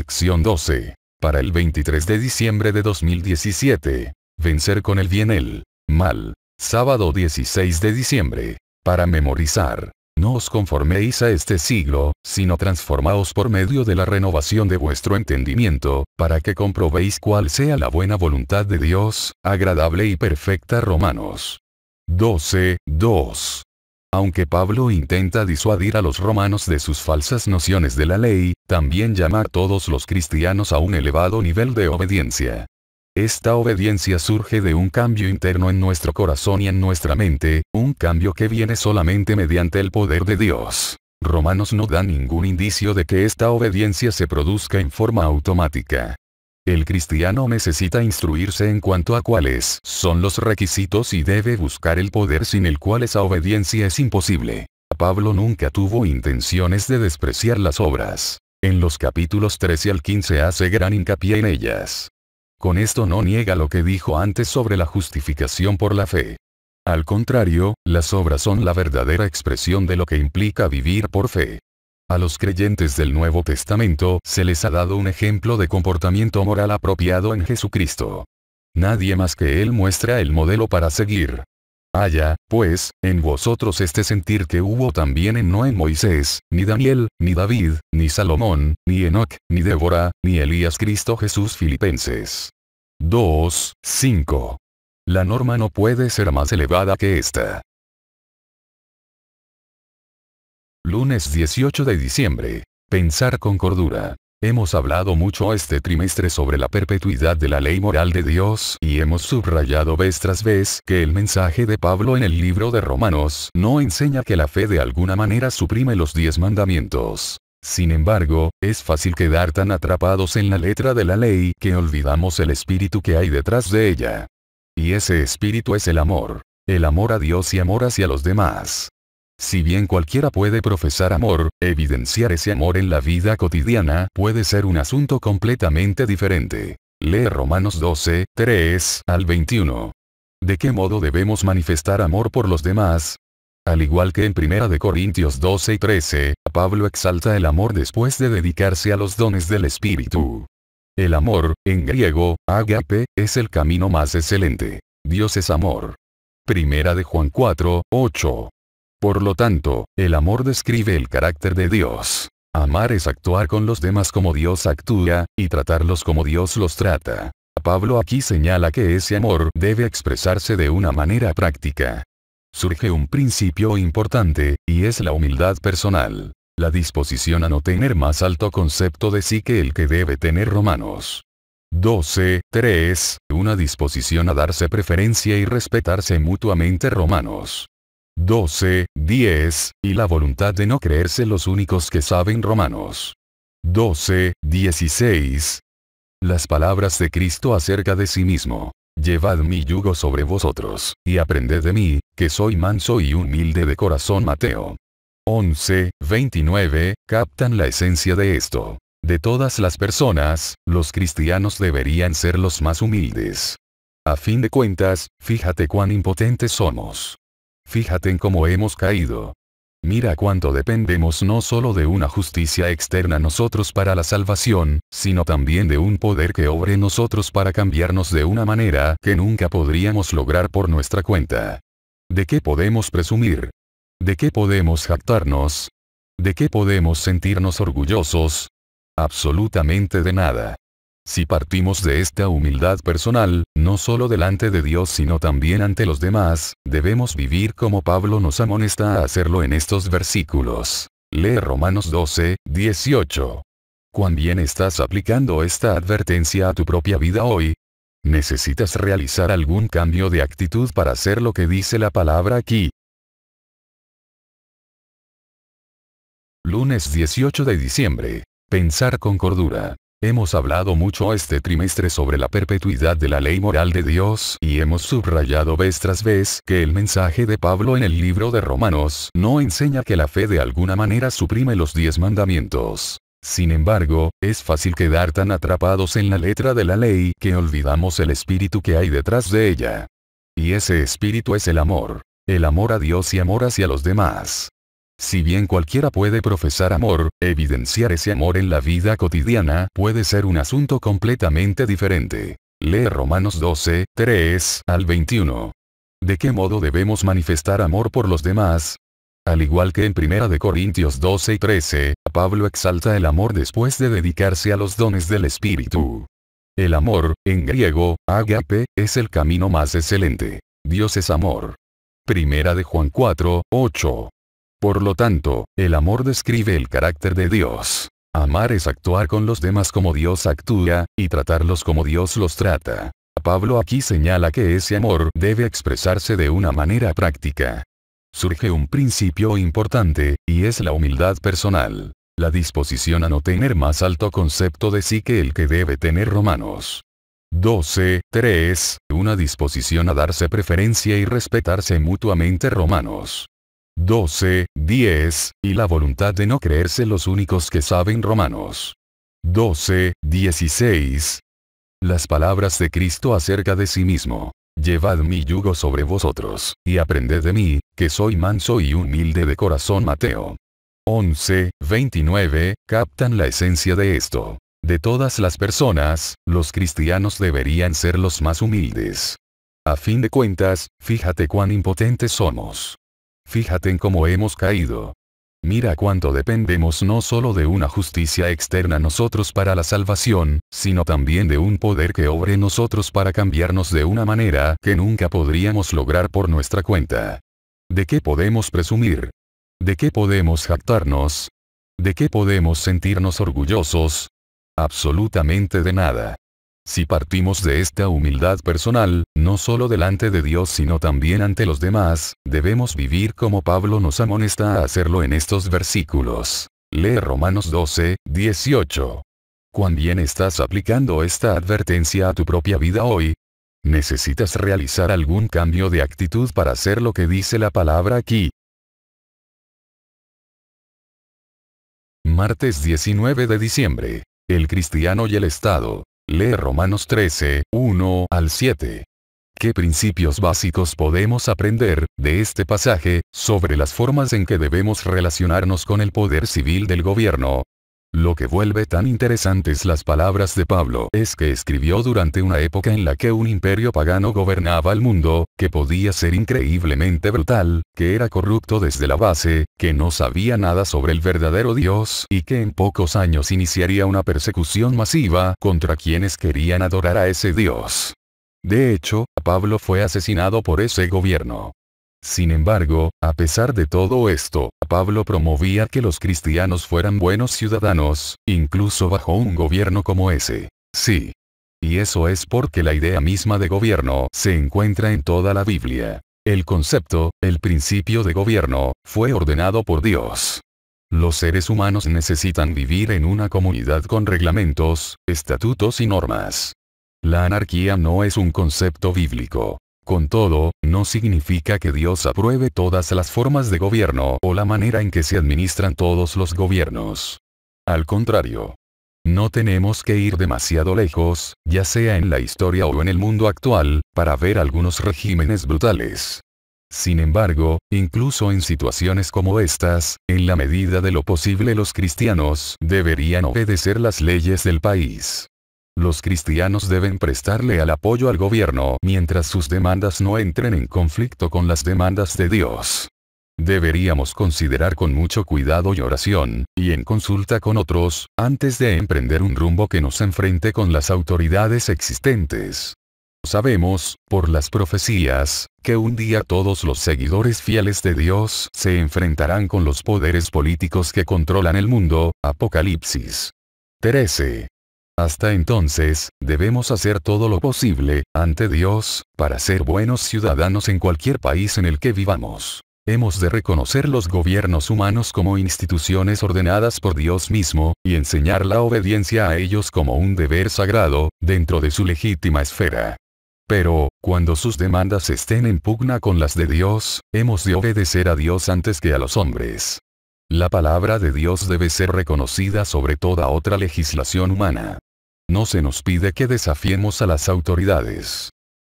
Lección 12. Para el 23 de diciembre de 2017. Vencer con el bien el mal. Sábado 16 de diciembre. Para memorizar. No os conforméis a este siglo, sino transformaos por medio de la renovación de vuestro entendimiento, para que comprobéis cuál sea la buena voluntad de Dios, agradable y perfecta. Romanos 12:2. Aunque Pablo intenta disuadir a los romanos de sus falsas nociones de la ley, también llama a todos los cristianos a un elevado nivel de obediencia. Esta obediencia surge de un cambio interno en nuestro corazón y en nuestra mente, un cambio que viene solamente mediante el poder de Dios. Romanos no da ningún indicio de que esta obediencia se produzca en forma automática. El cristiano necesita instruirse en cuanto a cuáles son los requisitos y debe buscar el poder sin el cual esa obediencia es imposible. Pablo nunca tuvo intenciones de despreciar las obras. En los capítulos 13 al 15 hace gran hincapié en ellas. Con esto no niega lo que dijo antes sobre la justificación por la fe. Al contrario, las obras son la verdadera expresión de lo que implica vivir por fe. A los creyentes del Nuevo Testamento se les ha dado un ejemplo de comportamiento moral apropiado en Jesucristo. Nadie más que Él muestra el modelo para seguir. Haya, pues, en vosotros este sentir que hubo también en Noé, Moisés, ni Daniel, ni David, ni Salomón, ni Enoc, ni Débora, ni Elías, Cristo Jesús. Filipenses 2:5. La norma no puede ser más elevada que esta. Lunes 18 de diciembre. Pensar con cordura. Hemos hablado mucho este trimestre sobre la perpetuidad de la ley moral de Dios y hemos subrayado vez tras vez que el mensaje de Pablo en el libro de Romanos no enseña que la fe de alguna manera suprime los 10 mandamientos. Sin embargo, es fácil quedar tan atrapados en la letra de la ley que olvidamos el espíritu que hay detrás de ella. Y ese espíritu es el amor a Dios y amor hacia los demás. Si bien cualquiera puede profesar amor, evidenciar ese amor en la vida cotidiana puede ser un asunto completamente diferente. Lee Romanos 12:3 al 21. ¿De qué modo debemos manifestar amor por los demás? Al igual que en 1 Corintios 12:13, Pablo exalta el amor después de dedicarse a los dones del Espíritu. El amor, en griego, ágape, es el camino más excelente. Dios es amor. 1 Juan 4:8. Por lo tanto, el amor describe el carácter de Dios. Amar es actuar con los demás como Dios actúa, y tratarlos como Dios los trata. Pablo aquí señala que ese amor debe expresarse de una manera práctica. Surge un principio importante, y es la humildad personal. La disposición a no tener más alto concepto de sí que el que debe tener. Romanos 12:3, una disposición a darse preferencia y respetarse mutuamente. Romanos 12:10, y la voluntad de no creerse los únicos que saben. Romanos 12:16. Las palabras de Cristo acerca de sí mismo. Llevad mi yugo sobre vosotros, y aprended de mí, que soy manso y humilde de corazón. Mateo 11:29, captan la esencia de esto. De todas las personas, los cristianos deberían ser los más humildes. A fin de cuentas, fíjate cuán impotentes somos. Fíjate en cómo hemos caído. Mira cuánto dependemos no solo de una justicia externa nosotros para la salvación, sino también de un poder que obre en nosotros para cambiarnos de una manera que nunca podríamos lograr por nuestra cuenta. ¿De qué podemos presumir? ¿De qué podemos jactarnos? ¿De qué podemos sentirnos orgullosos? Absolutamente de nada. Si partimos de esta humildad personal, no solo delante de Dios sino también ante los demás, debemos vivir como Pablo nos amonesta a hacerlo en estos versículos. Lee Romanos 12:18. ¿Cuán bien estás aplicando esta advertencia a tu propia vida hoy? ¿Necesitas realizar algún cambio de actitud para hacer lo que dice la palabra aquí? Lunes 18 de diciembre. Pensar con cordura. Hemos hablado mucho este trimestre sobre la perpetuidad de la ley moral de Dios y hemos subrayado vez tras vez que el mensaje de Pablo en el libro de Romanos no enseña que la fe de alguna manera suprime los 10 mandamientos. Sin embargo, es fácil quedar tan atrapados en la letra de la ley que olvidamos el espíritu que hay detrás de ella. Y ese espíritu es el amor a Dios y amor hacia los demás. Si bien cualquiera puede profesar amor, evidenciar ese amor en la vida cotidiana puede ser un asunto completamente diferente. Lee Romanos 12, 3 al 21. ¿De qué modo debemos manifestar amor por los demás? Al igual que en 1 de Corintios 12 y 13, Pablo exalta el amor después de dedicarse a los dones del Espíritu. El amor, en griego, ágape, es el camino más excelente. Dios es amor. 1 de Juan 4, 8. Por lo tanto, el amor describe el carácter de Dios. Amar es actuar con los demás como Dios actúa, y tratarlos como Dios los trata. Pablo aquí señala que ese amor debe expresarse de una manera práctica. Surge un principio importante, y es la humildad personal. La disposición a no tener más alto concepto de sí que el que debe tener. Romanos 12, 3, una disposición a darse preferencia y respetarse mutuamente. Romanos 12, 10, y la voluntad de no creerse los únicos que saben. Romanos 12, 16. Las palabras de Cristo acerca de sí mismo. Llevad mi yugo sobre vosotros, y aprended de mí, que soy manso y humilde de corazón. Mateo 11, 29, captan la esencia de esto. De todas las personas, los cristianos deberían ser los más humildes. A fin de cuentas, fíjate cuán impotentes somos. Fíjate en cómo hemos caído. Mira cuánto dependemos no solo de una justicia externa nosotros para la salvación, sino también de un poder que obre en nosotros para cambiarnos de una manera que nunca podríamos lograr por nuestra cuenta. ¿De qué podemos presumir? ¿De qué podemos jactarnos? ¿De qué podemos sentirnos orgullosos? Absolutamente de nada. Si partimos de esta humildad personal, no solo delante de Dios sino también ante los demás, debemos vivir como Pablo nos amonesta a hacerlo en estos versículos. Lee Romanos 12, 18. ¿Cuán bien estás aplicando esta advertencia a tu propia vida hoy? ¿Necesitas realizar algún cambio de actitud para hacer lo que dice la palabra aquí? Martes 19 de diciembre. El cristiano y el Estado. Lee Romanos 13, 1 al 7. ¿Qué principios básicos podemos aprender de este pasaje sobre las formas en que debemos relacionarnos con el poder civil del gobierno? Lo que vuelve tan interesantes las palabras de Pablo es que escribió durante una época en la que un imperio pagano gobernaba el mundo, que podía ser increíblemente brutal, que era corrupto desde la base, que no sabía nada sobre el verdadero Dios y que en pocos años iniciaría una persecución masiva contra quienes querían adorar a ese Dios. De hecho, Pablo fue asesinado por ese gobierno. Sin embargo, a pesar de todo esto, Pablo promovía que los cristianos fueran buenos ciudadanos, incluso bajo un gobierno como ese. Sí. Y eso es porque la idea misma de gobierno se encuentra en toda la Biblia. El concepto, el principio de gobierno, fue ordenado por Dios. Los seres humanos necesitan vivir en una comunidad con reglamentos, estatutos y normas. La anarquía no es un concepto bíblico. Con todo, no significa que Dios apruebe todas las formas de gobierno o la manera en que se administran todos los gobiernos. Al contrario. No tenemos que ir demasiado lejos, ya sea en la historia o en el mundo actual, para ver algunos regímenes brutales. Sin embargo, incluso en situaciones como estas, en la medida de lo posible los cristianos deberían obedecer las leyes del país. Los cristianos deben prestarle al apoyo al gobierno mientras sus demandas no entren en conflicto con las demandas de Dios. Deberíamos considerar con mucho cuidado y oración, y en consulta con otros, antes de emprender un rumbo que nos enfrente con las autoridades existentes. Sabemos, por las profecías, que un día todos los seguidores fieles de Dios se enfrentarán con los poderes políticos que controlan el mundo. Apocalipsis 13. Hasta entonces, debemos hacer todo lo posible, ante Dios, para ser buenos ciudadanos en cualquier país en el que vivamos. Hemos de reconocer los gobiernos humanos como instituciones ordenadas por Dios mismo, y enseñar la obediencia a ellos como un deber sagrado, dentro de su legítima esfera. Pero, cuando sus demandas estén en pugna con las de Dios, hemos de obedecer a Dios antes que a los hombres. La palabra de Dios debe ser reconocida sobre toda otra legislación humana. No se nos pide que desafiemos a las autoridades.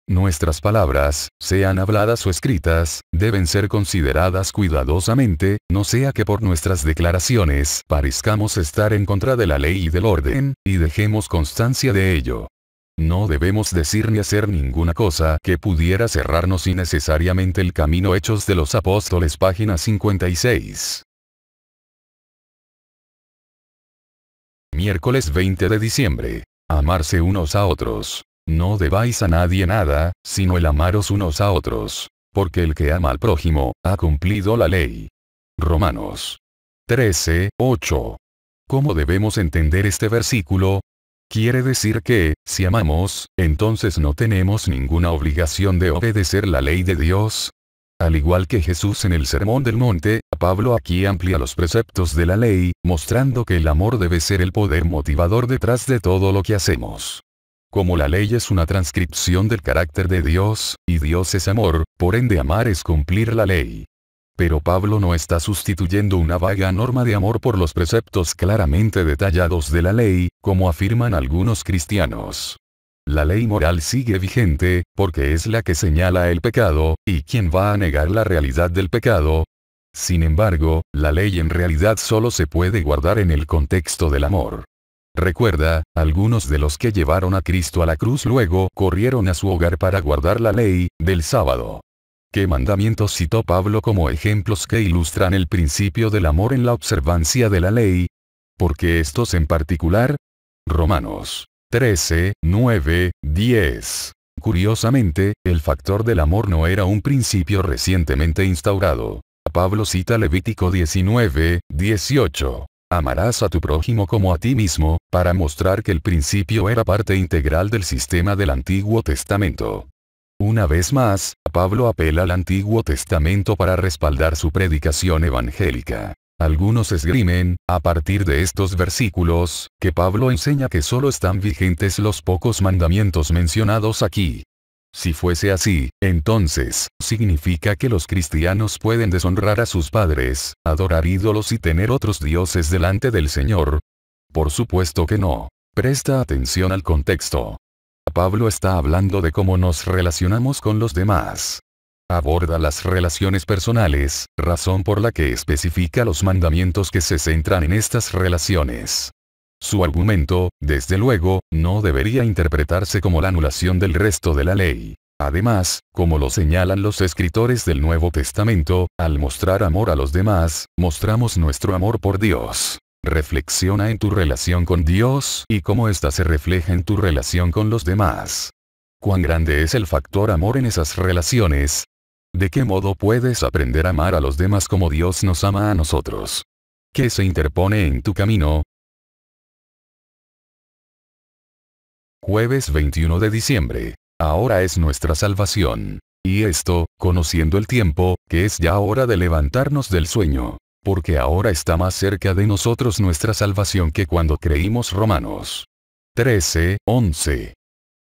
Nuestras palabras, sean habladas o escritas, deben ser consideradas cuidadosamente, no sea que por nuestras declaraciones parezcamos estar en contra de la ley y del orden, y dejemos constancia de ello. No debemos decir ni hacer ninguna cosa que pudiera cerrarnos innecesariamente el camino. Hechos de los Apóstoles, página 56. Miércoles 20 de diciembre. Amarse unos a otros. No debáis a nadie nada, sino el amaros unos a otros. Porque el que ama al prójimo, ha cumplido la ley. Romanos 13, 8. ¿Cómo debemos entender este versículo? Quiere decir que, si amamos, entonces no tenemos ninguna obligación de obedecer la ley de Dios. Al igual que Jesús en el Sermón del Monte, Pablo aquí amplía los preceptos de la ley, mostrando que el amor debe ser el poder motivador detrás de todo lo que hacemos. Como la ley es una transcripción del carácter de Dios, y Dios es amor, por ende amar es cumplir la ley. Pero Pablo no está sustituyendo una vaga norma de amor por los preceptos claramente detallados de la ley, como afirman algunos cristianos. La ley moral sigue vigente, porque es la que señala el pecado, y ¿quién va a negar la realidad del pecado? Sin embargo, la ley en realidad solo se puede guardar en el contexto del amor. Recuerda, algunos de los que llevaron a Cristo a la cruz luego corrieron a su hogar para guardar la ley del sábado. ¿Qué mandamientos citó Pablo como ejemplos que ilustran el principio del amor en la observancia de la ley? ¿Por qué estos en particular? Romanos 13, 9, 10. Curiosamente, el factor del amor no era un principio recientemente instaurado. Pablo cita Levítico 19, 18. Amarás a tu prójimo como a ti mismo, para mostrar que el principio era parte integral del sistema del Antiguo Testamento. Una vez más, Pablo apela al Antiguo Testamento para respaldar su predicación evangélica. Algunos esgrimen, a partir de estos versículos, que Pablo enseña que solo están vigentes los pocos mandamientos mencionados aquí. Si fuese así, entonces, significa que los cristianos pueden deshonrar a sus padres, adorar ídolos y tener otros dioses delante del Señor. Por supuesto que no. Presta atención al contexto. Pablo está hablando de cómo nos relacionamos con los demás. Aborda las relaciones personales, razón por la que especifica los mandamientos que se centran en estas relaciones. Su argumento, desde luego, no debería interpretarse como la anulación del resto de la ley. Además, como lo señalan los escritores del Nuevo Testamento, al mostrar amor a los demás, mostramos nuestro amor por Dios. Reflexiona en tu relación con Dios y cómo ésta se refleja en tu relación con los demás. ¿Cuán grande es el factor amor en esas relaciones? ¿De qué modo puedes aprender a amar a los demás como Dios nos ama a nosotros? ¿Qué se interpone en tu camino? Jueves 21 de diciembre. Ahora es nuestra salvación. Y esto, conociendo el tiempo, que es ya hora de levantarnos del sueño. Porque ahora está más cerca de nosotros nuestra salvación que cuando creímos. Romanos 13, 11.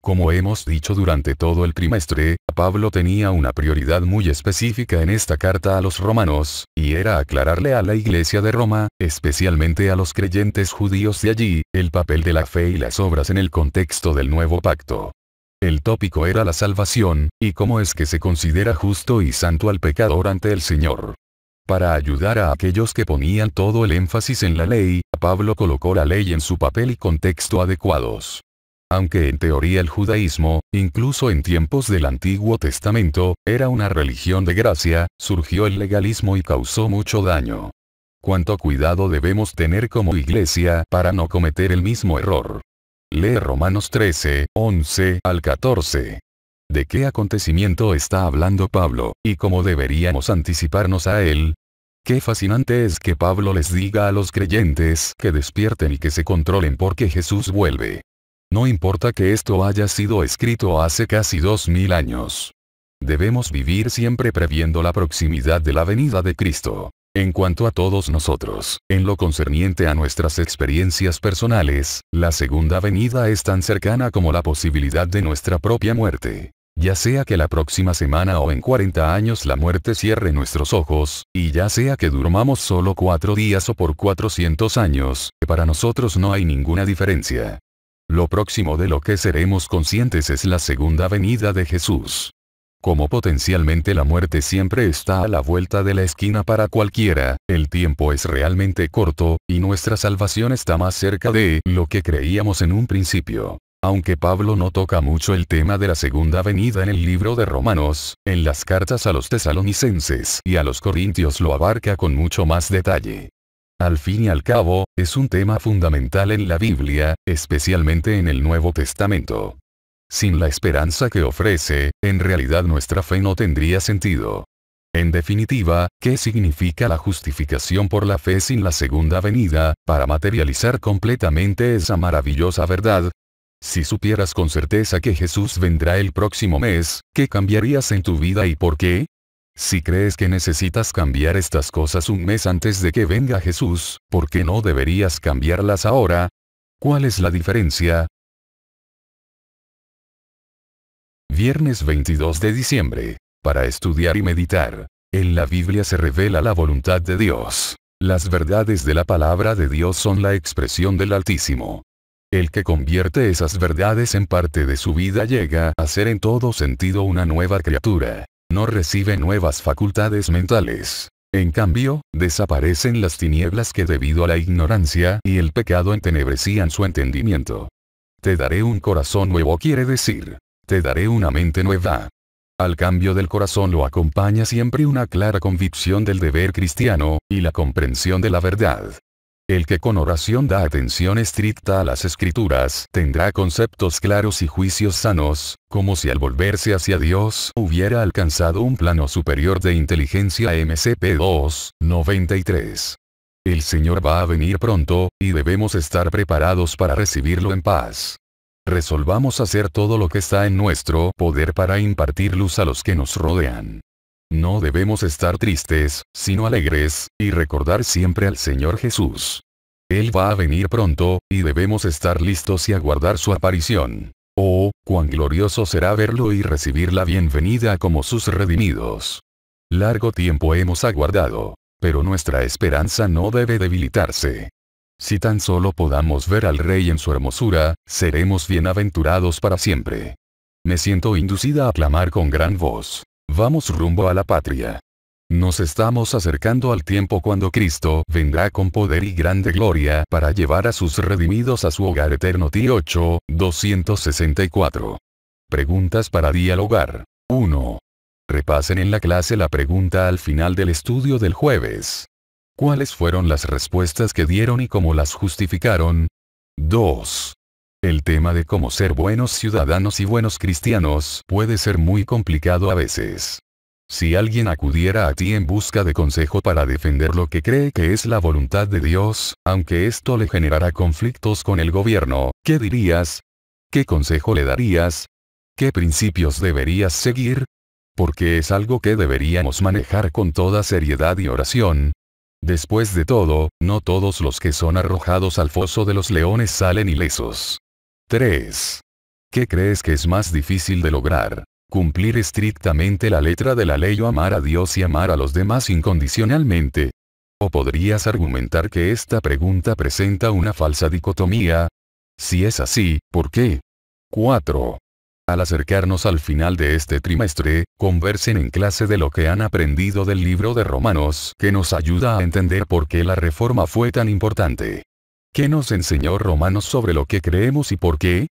Como hemos dicho durante todo el trimestre, Pablo tenía una prioridad muy específica en esta carta a los romanos, y era aclararle a la iglesia de Roma, especialmente a los creyentes judíos de allí, el papel de la fe y las obras en el contexto del nuevo pacto. El tópico era la salvación, y cómo es que se considera justo y santo al pecador ante el Señor. Para ayudar a aquellos que ponían todo el énfasis en la ley, Pablo colocó la ley en su papel y contexto adecuados. Aunque en teoría el judaísmo, incluso en tiempos del Antiguo Testamento, era una religión de gracia, surgió el legalismo y causó mucho daño. Cuánto cuidado debemos tener como iglesia para no cometer el mismo error. Lee Romanos 13, 11 al 14. ¿De qué acontecimiento está hablando Pablo, y cómo deberíamos anticiparnos a él? Qué fascinante es que Pablo les diga a los creyentes que despierten y que se controlen porque Jesús vuelve. No importa que esto haya sido escrito hace casi 2000 años. Debemos vivir siempre previendo la proximidad de la venida de Cristo. En cuanto a todos nosotros, en lo concerniente a nuestras experiencias personales, la segunda venida es tan cercana como la posibilidad de nuestra propia muerte. Ya sea que la próxima semana o en 40 años la muerte cierre nuestros ojos, y ya sea que durmamos solo 4 días o por 400 años, para nosotros no hay ninguna diferencia. Lo próximo de lo que seremos conscientes es la segunda venida de Jesús. Como potencialmente la muerte siempre está a la vuelta de la esquina para cualquiera, el tiempo es realmente corto, y nuestra salvación está más cerca de lo que creíamos en un principio. Aunque Pablo no toca mucho el tema de la segunda venida en el libro de Romanos, en las cartas a los tesalonicenses y a los corintios lo abarca con mucho más detalle. Al fin y al cabo, es un tema fundamental en la Biblia, especialmente en el Nuevo Testamento. Sin la esperanza que ofrece, en realidad nuestra fe no tendría sentido. En definitiva, ¿qué significa la justificación por la fe sin la segunda venida, para materializar completamente esa maravillosa verdad? Si supieras con certeza que Jesús vendrá el próximo mes, ¿qué cambiarías en tu vida y por qué? Si crees que necesitas cambiar estas cosas un mes antes de que venga Jesús, ¿por qué no deberías cambiarlas ahora? ¿Cuál es la diferencia? Viernes 22 de diciembre. Para estudiar y meditar. En la Biblia se revela la voluntad de Dios. Las verdades de la palabra de Dios son la expresión del Altísimo. El que convierte esas verdades en parte de su vida llega a ser en todo sentido una nueva criatura. No recibe nuevas facultades mentales. En cambio, desaparecen las tinieblas que debido a la ignorancia y el pecado entenebrecían su entendimiento. Te daré un corazón nuevo quiere decir, te daré una mente nueva. Al cambio del corazón lo acompaña siempre una clara convicción del deber cristiano, y la comprensión de la verdad. El que con oración da atención estricta a las Escrituras tendrá conceptos claros y juicios sanos, como si al volverse hacia Dios hubiera alcanzado un plano superior de inteligencia. MCP 2:93. El Señor va a venir pronto, y debemos estar preparados para recibirlo en paz. Resolvamos hacer todo lo que está en nuestro poder para impartir luz a los que nos rodean. No debemos estar tristes, sino alegres, y recordar siempre al Señor Jesús. Él va a venir pronto, y debemos estar listos y aguardar su aparición. Oh, cuán glorioso será verlo y recibir la bienvenida como sus redimidos. Largo tiempo hemos aguardado, pero nuestra esperanza no debe debilitarse. Si tan solo podamos ver al Rey en su hermosura, seremos bienaventurados para siempre. Me siento inducida a clamar con gran voz. Vamos rumbo a la patria. Nos estamos acercando al tiempo cuando Cristo vendrá con poder y grande gloria para llevar a sus redimidos a su hogar eterno. T. 8:264. Preguntas para dialogar. 1. Repasen en la clase la pregunta al final del estudio del jueves. ¿Cuáles fueron las respuestas que dieron y cómo las justificaron? 2. El tema de cómo ser buenos ciudadanos y buenos cristianos puede ser muy complicado a veces. Si alguien acudiera a ti en busca de consejo para defender lo que cree que es la voluntad de Dios, aunque esto le generará conflictos con el gobierno, ¿qué dirías? ¿Qué consejo le darías? ¿Qué principios deberías seguir? Porque es algo que deberíamos manejar con toda seriedad y oración. Después de todo, no todos los que son arrojados al foso de los leones salen ilesos. 3. ¿Qué crees que es más difícil de lograr? ¿Cumplir estrictamente la letra de la ley o amar a Dios y amar a los demás incondicionalmente? ¿O podrías argumentar que esta pregunta presenta una falsa dicotomía? Si es así, ¿por qué? 4. Al acercarnos al final de este trimestre, conversen en clase de lo que han aprendido del libro de Romanos, que nos ayuda a entender por qué la reforma fue tan importante. ¿Qué nos enseñó Romanos sobre lo que creemos y por qué?